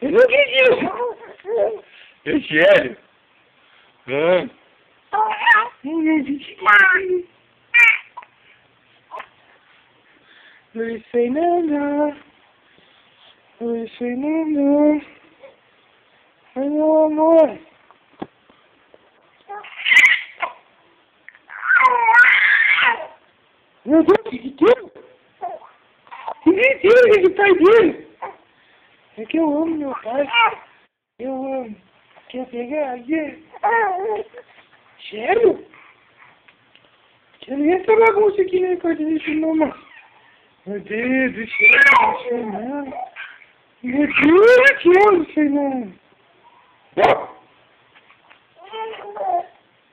Eu não acredito. É sério? Luiz Fernando. Luiz Fernando. Ai, meu amor. Meu Deus, que tiro? Que tiro que pai dele? É que eu amo meu pai. Eu amo. Quer pegar aqui? Sério? Eu não ia essa bagunça aqui, né? Pode deixar não, mano. Meu Deus do céu, Fernando. Meu Deus do céu, Fernando.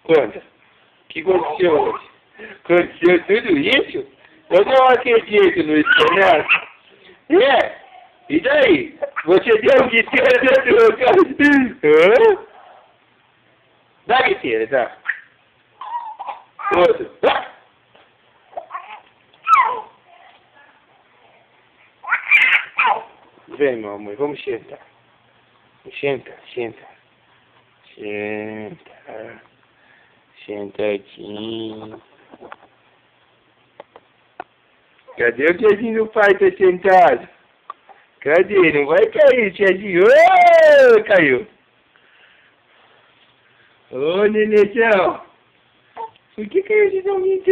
Conta. O que aconteceu hoje? Aconteceu tudo isso? Eu não acredito no Fernando. É? E daí? Você deu guitarra dentro do meu carro? Hã? Dá a guitarra, tá? Outro. Vem, meu amor, vamos sentar. Senta, senta. Senta. Sentadinho. Cadê o Tiazinho do pai? Tá sentado? Cadê? Não vai cair, Tiazinho. Ô, caiu. Ô, nenenzão. Por que caiu esse dorminho,